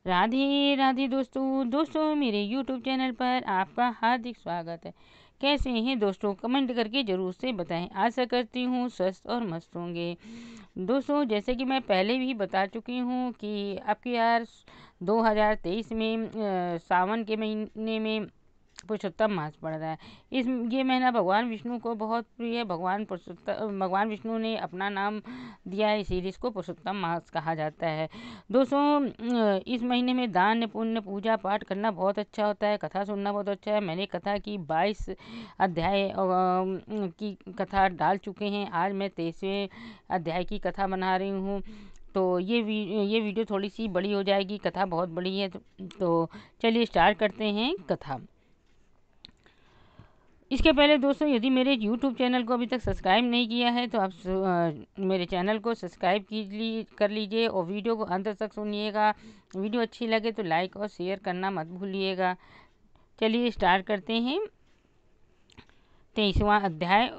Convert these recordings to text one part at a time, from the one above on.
राधे राधे दोस्तों मेरे YouTube channel पर आपका हार्दिक स्वागत है। कैसे हैं दोस्तों? कमेंट करके ज़रूर से बताएं। आशा करती हूँ स्वस्थ और मस्त होंगे। दोस्तों, जैसे कि मैं पहले भी बता चुकी हूँ कि आपके यार 2023 में सावन के महीने में पुरुषोत्तम मास पड़ रहा है। ये महीना भगवान विष्णु को बहुत प्रिय है। भगवान विष्णु ने अपना नाम दिया है, इसीलिए इसको पुरुषोत्तम मास कहा जाता है। दोस्तों, इस महीने में दान पुण्य पूजा पाठ करना बहुत अच्छा होता है। कथा सुनना बहुत अच्छा है। मैंने कथा की 22 अध्याय की कथा डाल चुके हैं। आज मैं 23वें अध्याय की कथा बना रही हूँ। तो ये वीडियो थोड़ी सी बड़ी हो जाएगी, कथा बहुत बड़ी है। तो चलिए स्टार्ट करते हैं कथा। इसके पहले दोस्तों, यदि मेरे YouTube चैनल को अभी तक सब्सक्राइब नहीं किया है तो आप मेरे चैनल को सब्सक्राइब कर लीजिए और वीडियो को अंत तक सुनिएगा। वीडियो अच्छी लगे तो लाइक और शेयर करना मत भूलिएगा। चलिए स्टार्ट करते हैं। 23वां अध्याय।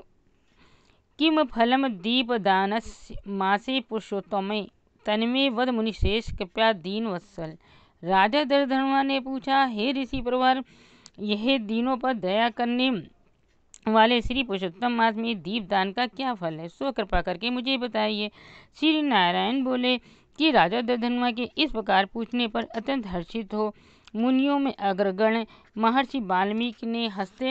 किम फलम दीपदानस्य मासे पुरुषोत्तमे तन्मे वद मुनिश्रेष्ठ कृपया दीन वत्सल। राजा दर्धर्मा ने पूछा, हे ऋषि प्रवर, यह दीनों पर दया करने वाले श्री पुरुषोत्तम मास में दीपदान का क्या फल है? सो कृपा करके मुझे बताइए। श्री नारायण बोले कि राजा दर्धन्वा के इस प्रकार पूछने पर अत्यंत हर्षित हो मुनियों में अग्रगण्य महर्षि वाल्मीकि ने हंसते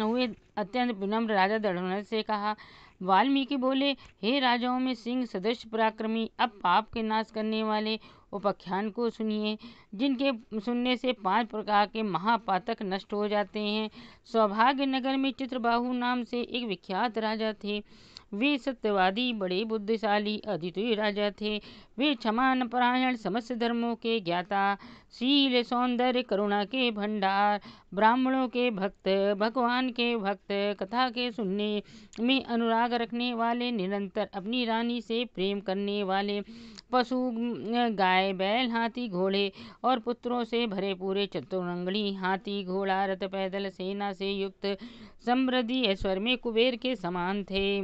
हुए अत्यंत विनम्र राजा दर्धन्वा से कहा। वाल्मीकि बोले, हे राजाओं में सिंह सदृश पराक्रमी, अब पाप के नाश करने वाले उपाख्यान को सुनिए, जिनके सुनने से 5 प्रकार के महापातक नष्ट हो जाते हैं। सौभाग्य नगर में चित्रबाहु नाम से एक विख्यात राजा थे। वे सत्यवादी, बड़े बुद्धिशाली, अद्वितीय राजा थे। वे क्षमा परायण, समस्त धर्मों के ज्ञाता, शील सौंदर्य करुणा के भंडार, ब्राह्मणों के भक्त, भगवान के भक्त, कथा के सुनने में अनुराग रखने वाले, निरंतर अपनी रानी से प्रेम करने वाले, पशु गाय बैल हाथी घोड़े और पुत्रों से भरे पूरे चतुरंगणी हाथी घोड़ा रथ पैदल सेना से युक्त समृद्धि ऐश्वर्य में कुबेर के समान थे।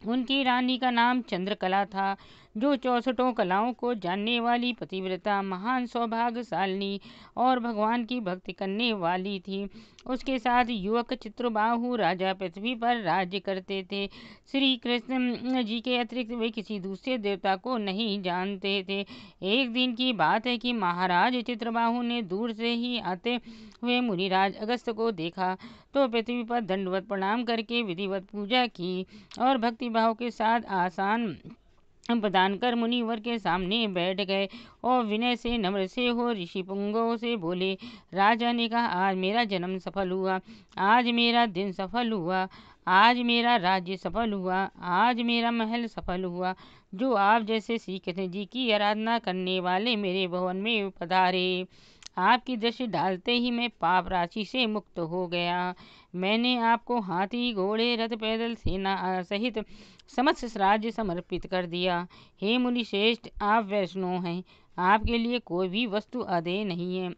उनकी रानी का नाम चंद्रकला था, जो 64 कलाओं को जानने वाली पतिव्रता, महान सौभाग्यशालिनी और भगवान की भक्ति करने वाली थी। उसके साथ युवक चित्रबाहु राजा पृथ्वी पर राज्य करते थे। श्री कृष्ण जी के अतिरिक्त वे किसी दूसरे देवता को नहीं जानते थे। एक दिन की बात है कि महाराज चित्रबाहु ने दूर से ही आते हुए मुनिराज अगस्त्य को देखा तो पृथ्वी पर दंडवत प्रणाम करके विधिवत पूजा की और भक्ति भाव के साथ आसान प्रदान कर मुनिवर के सामने बैठ गए और विनय से नम्र से हो ऋषि पुंगों से बोले। राजा ने कहा, आज मेरा जन्म सफल हुआ, आज मेरा दिन सफल हुआ, आज मेरा राज्य सफल हुआ, आज मेरा महल सफल हुआ, जो आप जैसे श्री कृष्ण जी की आराधना करने वाले मेरे भवन में पधारे। आपकी दृष्टि डालते ही मैं पाप राशि से मुक्त हो गया। मैंने आपको हाथी घोड़े रथ पैदल सेना सहित समस्त राज्य समर्पित कर दिया। हे मुनि श्रेष्ठ, आप वैष्णव हैं, आपके लिए कोई भी वस्तु अदेय नहीं है।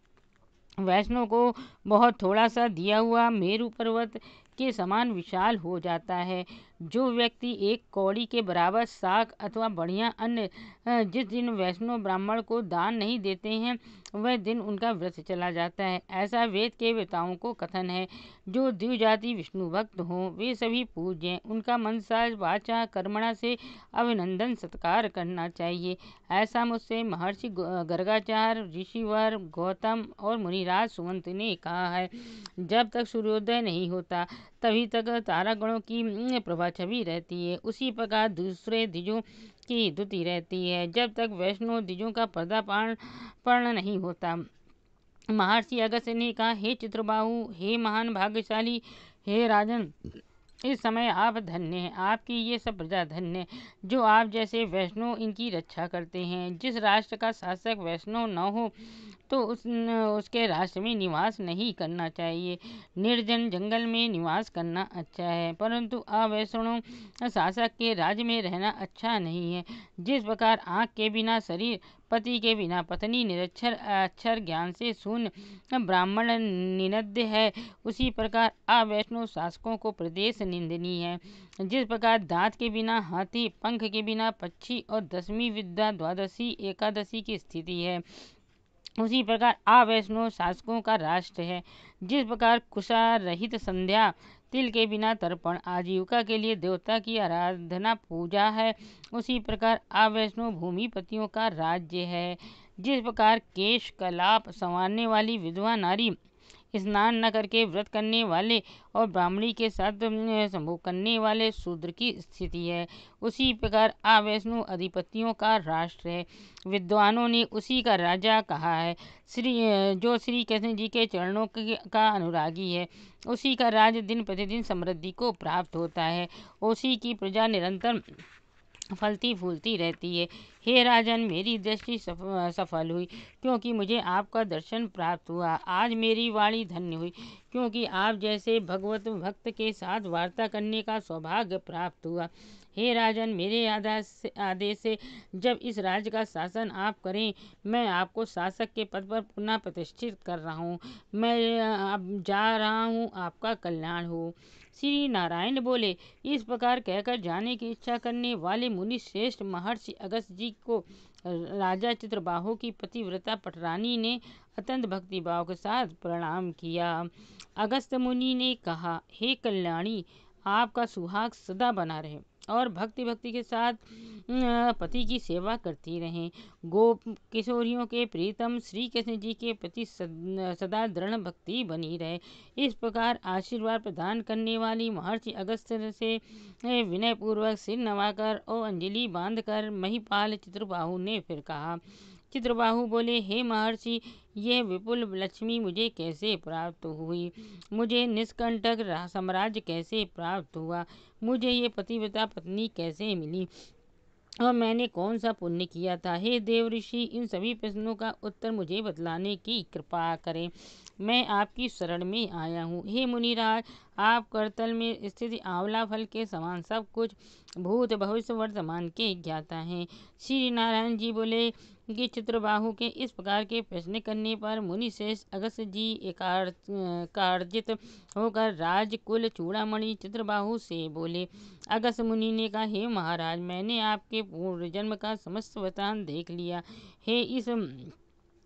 वैष्णव को बहुत थोड़ा सा दिया हुआ मेरु पर्वत के समान विशाल हो जाता है। जो व्यक्ति एक कौड़ी के बराबर साग अथवा बढ़िया अन्न जिस दिन वैष्णव ब्राह्मण को दान नहीं देते हैं, वह दिन उनका व्रत चला जाता है। ऐसा वेद के वेताओं को कथन है। जो द्विजाति विष्णु भक्त हों वे सभी पूज्य। उनका मनसा वाचा कर्मणा से अभिनंदन सत्कार करना चाहिए। ऐसा मुझसे महर्षि गर्गाचार्य, ऋषिवर, गौतम और मुनिराज सुमंत ने कहा है। जब तक सूर्योदय नहीं होता तभी तक तारागणों की प्रभा छवि रहती है। उसी प्रकार दूसरे द्विजों की द्युति रहती है जब तक वैष्णव द्विजों का पर्दापण नहीं होता। महर्षि अगस्त्य ने कहा, हे चित्रबाहु, हे महान भाग्यशाली, हे राजन, इस समय आप धन्य हैं। आपकी ये सब प्रजा धन्य है जो आप जैसे वैष्णव इनकी रक्षा करते हैं। जिस राष्ट्र का शासक वैष्णव न हो तो उसके राष्ट्र में निवास नहीं करना चाहिए। निर्जन जंगल में निवास करना अच्छा है, परंतु अवैष्णव शासक के राज्य में रहना अच्छा नहीं है। जिस प्रकार आँख के बिना शरीर, पति के बिना पत्नी, निरक्षर अक्षर ज्ञान से शून्य ब्राह्मण निनद्य है, उसी प्रकार अवैष्णव शासकों को प्रदेश निंदनीय है। जिस प्रकार दांत के बिना हाथी, पंख के बिना पक्षी और 10वीं विद्या द्वादशी एकादशी की स्थिति है, उसी प्रकार आवैष्णव शासकों का राष्ट्र है। जिस प्रकार कुशा रहित संध्या, तिल के बिना तर्पण, आजीविका के लिए देवता की आराधना पूजा है, उसी प्रकार आवैष्णव भूमिपतियों का राज्य है। जिस प्रकार केश कलाप संवारने वाली विधवा नारी, स्नान न करके व्रत करने वाले और ब्राह्मणी के साथ संभोग करने वाले शूद्र की स्थिति है, उसी प्रकार आवैष्णव अधिपतियों का राष्ट्र है। विद्वानों ने उसी का राजा कहा है। जो श्री कृष्ण जी के चरणों का अनुरागी है, उसी का राज दिन प्रतिदिन समृद्धि को प्राप्त होता है। उसी की प्रजा निरंतर फलती फूलती रहती है। हे राजन, मेरी दृष्टि सफल हुई, क्योंकि मुझे आपका दर्शन प्राप्त हुआ। आज मेरी वाणी धन्य हुई, क्योंकि आप जैसे भगवत भक्त के साथ वार्ता करने का सौभाग्य प्राप्त हुआ। हे राजन, मेरे आदेश से जब इस राज्य का शासन आप करें, मैं आपको शासक के पद पर पुनः प्रतिष्ठित कर रहा हूँ। मैं अब जा रहा हूँ, आपका कल्याण हो। श्री नारायण बोले। इस प्रकार कहकर जाने की इच्छा करने वाले मुनि श्रेष्ठ महर्षि अगस्त्य जी को राजा चित्रबाहु की पतिव्रता पटरानी ने अत्यंत भक्तिभाव के साथ प्रणाम किया। अगस्त्य मुनि ने कहा, हे कल्याणी, आपका सुहाग सदा बना रहे और भक्ति के साथ पति की सेवा करती रहें। गोप किशोरियों के प्रीतम श्री कृष्ण जी के प्रति सदा दृढ़ भक्ति बनी रहे। इस प्रकार आशीर्वाद प्रदान करने वाली महर्षि अगस्त्य से विनय पूर्वक सिर नवाकर और अंजलि बांधकर महिपाल चित्रबाहु ने फिर कहा। चित्रबाहु बोले, हे महर्षि, यह विपुल लक्ष्मी मुझे कैसे प्राप्त हुई? मुझे निष्कंटक साम्राज्य कैसे प्राप्त हुआ? मुझे ये पतिव्रता पत्नी कैसे मिली और मैंने कौन सा पुण्य किया था? हे देव ऋषि, इन सभी प्रश्नों का उत्तर मुझे बतलाने की कृपा करें। मैं आपकी शरण में आया हूँ। हे मुनिराज, आप करतल में स्थित आंवला फल के समान सब कुछ भूत भविष्य वर्तमान के ज्ञाता हैं। श्री नारायण जी बोले कि चित्रबाहु के इस प्रकार के प्रश्न करने पर मुनि श्रेष्ठ अगस्त्य जी एकार्जित होकर राजकुल चूड़ामणि चित्रबाहु से बोले। अगस्त्य मुनि ने कहा, हे महाराज, मैंने आपके पूर्व जन्म का समस्त वृतांत देख लिया है।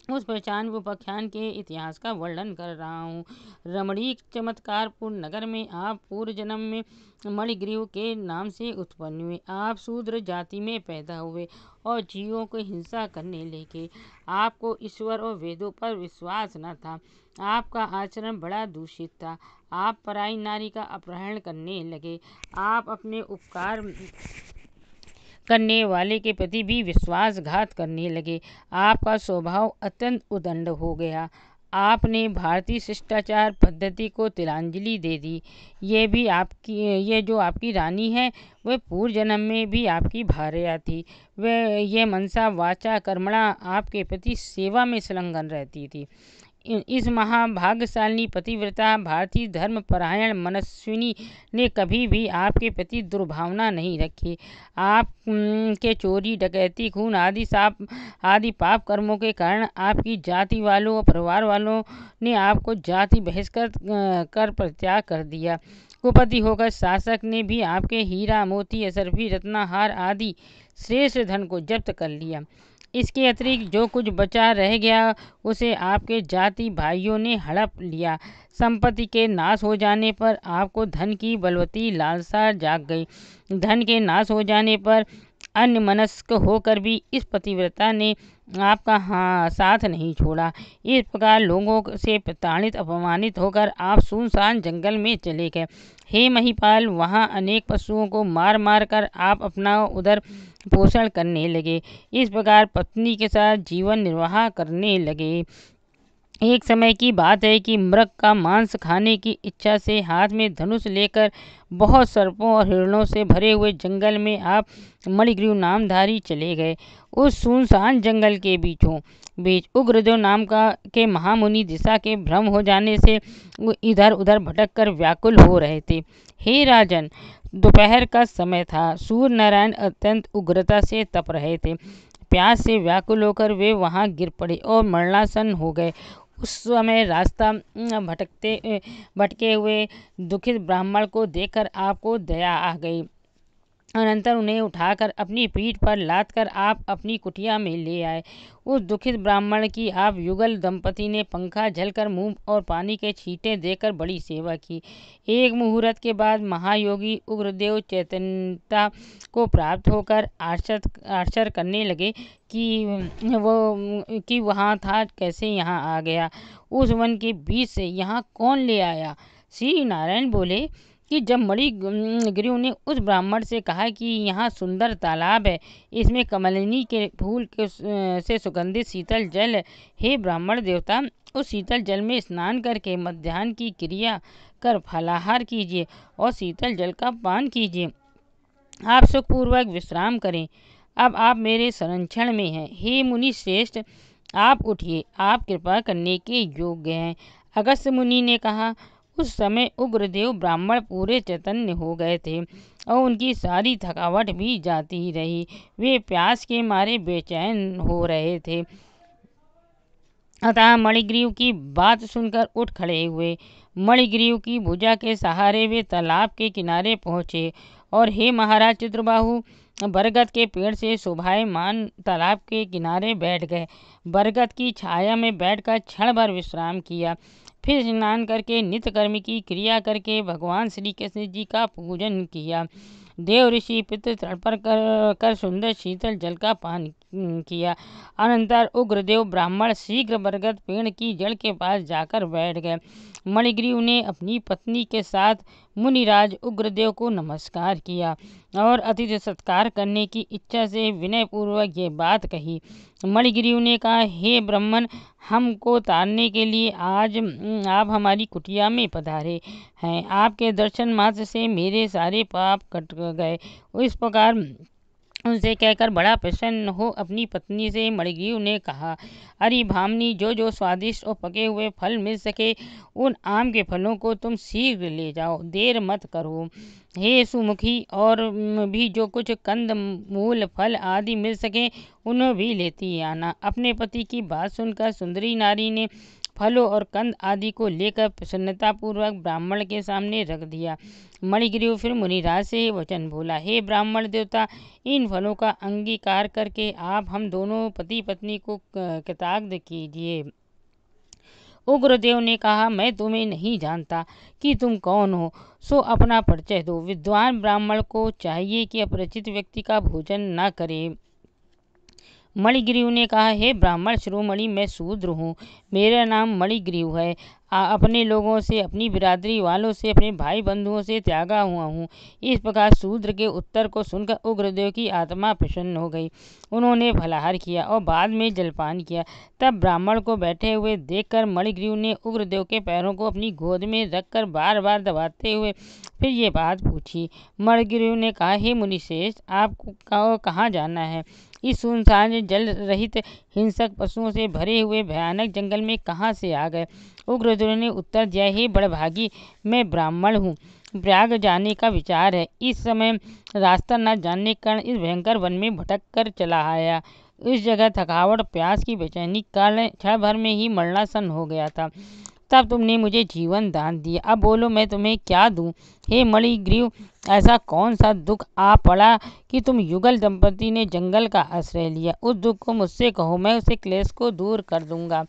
उस पहचान उपाख्यान के इतिहास का वर्णन कर रहा हूँ। रमणीक चमत्कारपुर नगर में आप पूर्व जन्म में मणिग्रीव के नाम से उत्पन्न हुए। आप शूद्र जाति में पैदा हुए और जीवों को हिंसा करने लगे। आपको ईश्वर और वेदों पर विश्वास न था। आपका आचरण बड़ा दूषित था। आप पराई नारी का अपहरण करने लगे। आप अपने उपकार करने वाले के प्रति भी विश्वासघात करने लगे। आपका स्वभाव अत्यंत उदंड हो गया। आपने भारतीय शिष्टाचार पद्धति को तिलांजलि दे दी। ये जो आपकी रानी है, वह पूर्व जन्म में भी आपकी भार्या थी। वह ये मनसा वाचा कर्मणा आपके प्रति सेवा में संलग्न रहती थी। इस महाभाग्यशालिनी पतिव्रता भारतीय धर्मपरायण मनस्विनी ने कभी भी आपके प्रति दुर्भावना नहीं रखी। आप के चोरी डकैती खून आदि पाप कर्मों के कारण आपकी जाति वालों और परिवार वालों ने आपको जाति बहिष्कृत कर परित्याग कर दिया। कुपति होकर शासक ने भी आपके हीरा मोती असरफी रत्नाहार आदि श्रेष्ठ धन को जब्त कर लिया। इसके अतिरिक्त जो कुछ बचा रह गया उसे आपके जाति भाइयों ने हड़प लिया। संपत्ति के नाश हो जाने पर आपको धन की बलवती लालसा जाग गई। धन के नाश हो जाने पर अन्यमनस्क होकर भी इस पतिव्रता ने आपका साथ नहीं छोड़ा। इस प्रकार लोगों से प्रताड़ित अपमानित होकर आप सुनसान जंगल में चले गए। हे महिपाल, वहाँ अनेक पशुओं को मार मार कर आप अपना उदर पोषण करने लगे। इस प्रकार पत्नी के साथ जीवन निर्वाह करने लगे। एक समय की बात है कि मृग का मांस खाने की इच्छा से हाथ में धनुष लेकर बहुत सर्पों और हिरणों से भरे हुए जंगल में आप मणिग्रीव नामधारी चले गए। उस सुनसान जंगल के बीच उग्रदेव नाम के महामुनि दिशा के भ्रम हो जाने से इधर उधर भटक कर व्याकुल हो रहे थे। हे राजन, दोपहर का समय था। सूर्य नारायण अत्यंत उग्रता से तप रहे थे। प्यास से व्याकुल होकर वे वहां गिर पड़े और मरणासन हो गए। उस समय रास्ता भटके हुए दुखित ब्राह्मण को देखकर आपको दया आ गई। अनंतर उन्हें उठाकर अपनी पीठ पर लादकर आप अपनी कुटिया में ले आए। उस दुखित ब्राह्मण की आप युगल दंपति ने पंखा झलकर मुंह और पानी के छींटे देकर बड़ी सेवा की। एक मुहूर्त के बाद महायोगी उग्रदेव चैतन्यता को प्राप्त होकर आश्चर्य करने लगे कि वहाँ था, कैसे यहाँ आ गया, उस वन के बीच से यहाँ कौन ले आया। श्री नारायण बोले कि जब मणिग्रीव ने उस ब्राह्मण से कहा कि यहाँ सुंदर तालाब है, इसमें कमलिनी के फूल से सुगंधित शीतल जल है, हे ब्राह्मण देवता, उस शीतल जल में स्नान करके मध्याह्न की क्रिया कर फलाहार कीजिए और शीतल जल का पान कीजिए। आप सुखपूर्वक विश्राम करें। अब आप मेरे संरक्षण में हैं। हे मुनि श्रेष्ठ, आप उठिए, आप कृपा करने के योग्य हैं। अगस्त्य मुनि ने कहा। उस समय उग्रदेव ब्राह्मण पूरे चैतन्य हो गए थे और उनकी सारी थकावट भी जाती रही। वे प्यास के मारे बेचैन हो रहे थे। अतः मणिग्रीव की बात सुनकर उठ खड़े हुए। मणिग्रीव की भुजा के सहारे वे तालाब के किनारे पहुँचे और हे महाराज चित्रबाहु, बरगद के पेड़ से शोभायमान तालाब के किनारे बैठ गए। बरगद की छाया में बैठकर क्षण भर विश्राम किया। फिर स्नान करके नित्य कर्म की क्रिया करके भगवान श्री कृष्ण जी का पूजन किया। देव ऋषि पितृ तर्पण कर सुंदर शीतल जल का पान किया। अनंतर उग्रदेव ब्राह्मण शीघ्र बरगद पेड़ की जड़ के पास जाकर बैठ गए। मणिग्रीव ने अपनी पत्नी के साथ मुनिराज उग्रदेव को नमस्कार किया और अतिथि सत्कार करने की इच्छा से विनय पूर्वक ये बात कही। मणिग्रीव ने कहा, हे ब्राह्मण, हमको तारने के लिए आज आप हमारी कुटिया में पधारे हैं। आपके दर्शन मात्र से मेरे सारे पाप कट गए। इस प्रकार उनसे कहकर बड़ा प्रसन्न हो अपनी पत्नी से मणिग्रीव ने कहा, अरे भामिनी, जो स्वादिष्ट और पके हुए फल मिल सके उन आम के फलों को तुम शीघ्र ले जाओ, देर मत करो। हे सुमुखी, और भी जो कुछ कंद मूल फल आदि मिल सके उन्हें भी लेती आना। अपने पति की बात सुनकर सुंदरी नारी ने फलों और कंद आदि को लेकर प्रसन्नतापूर्वक ब्राह्मण के सामने रख दिया। मणिग्रीव फिर मुनिराज से वचन बोला, हे ब्राह्मण देवता, इन फलों का अंगीकार करके आप हम दोनों पति पत्नी को कृतार्थ कीजिए। उग्रदेव ने कहा, मैं तुम्हें नहीं जानता कि तुम कौन हो, सो अपना परिचय दो। विद्वान ब्राह्मण को चाहिए कि अपरिचित व्यक्ति का भोजन न करे। मणिग्रीव ने कहा, हे ब्राह्मण शिरोमणि, मैं शूद्र हूँ, मेरा नाम मणिग्रीव है। अपने लोगों से, अपनी बिरादरी वालों से, अपने भाई बंधुओं से त्यागा हुआ हूँ। इस प्रकार शूद्र के उत्तर को सुनकर उग्रदेव की आत्मा प्रसन्न हो गई। उन्होंने फलाहार किया और बाद में जलपान किया। तब ब्राह्मण को बैठे हुए देखकर मणिग्रीव ने उग्रदेव के पैरों को अपनी गोद में रखकर बार बार दबाते हुए फिर ये बात पूछी। मणिग्रीव ने कहा, हे मुनिश्रेष्ठ, आपको कहाँ जाना है? इस सुनसान जल रहित हिंसक पशुओं से भरे हुए भयानक जंगल में कहाँ से आ गए? उग्रदेव ने उत्तर दिया, हे बड़भागी, मैं ब्राह्मण हूँ, प्रयाग जाने का विचार है। इस समय रास्ता न जानने के कारण इस भयंकर वन में भटक कर चला आया। इस जगह थकावट प्यास की बेचैनी के कारण क्षण भर में ही मरणासन हो गया था। तब तुमने मुझे जीवन दान दिया, अब बोलो मैं तुम्हें क्या दूं? हे मणिग्रीव, ऐसा कौन सा दुख आ पड़ा कि तुम युगल दंपति ने जंगल का आश्रय लिया? उस दुख को मुझसे कहो, मैं उसे क्लेश को दूर कर दूंगा।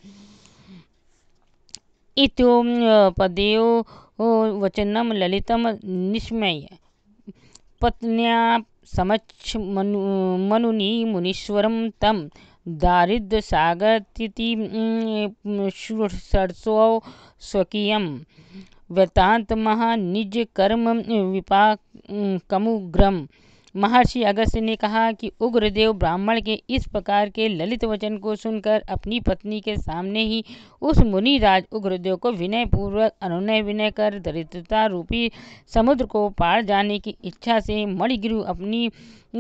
इत्योपदेयो वचनम ललितम निस्मय पत्न्या समक्ष मनुनी मुनीश्वरम तम दारिद्र सागरतिथि सरसो स्वकीयम वृत्तांत महा निज कर्म विपाकमुग्रम। महर्षि अगस्त्य ने कहा कि उग्रदेव ब्राह्मण के इस प्रकार के ललित वचन को सुनकर अपनी पत्नी के सामने ही उस मुनिराज उग्रदेव को विनय पूर्वक अनुनय विनय कर दरिद्रता रूपी समुद्र को पार जाने की इच्छा से मणिग्रीव अपनी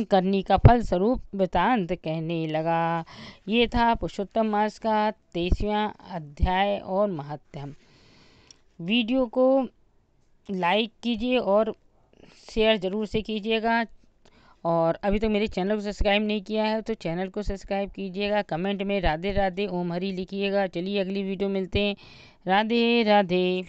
करनी का फल स्वरूप वृतांत कहने लगा। ये था पुरुषोत्तम मास का 23वां अध्याय और महात्म्य। वीडियो को लाइक कीजिए और शेयर ज़रूर से कीजिएगा, और अभी तक मेरे चैनल को सब्सक्राइब नहीं किया है तो चैनल को सब्सक्राइब कीजिएगा। कमेंट में राधे राधे ओम हरि लिखिएगा। चलिए अगली वीडियो मिलते हैं। राधे राधे।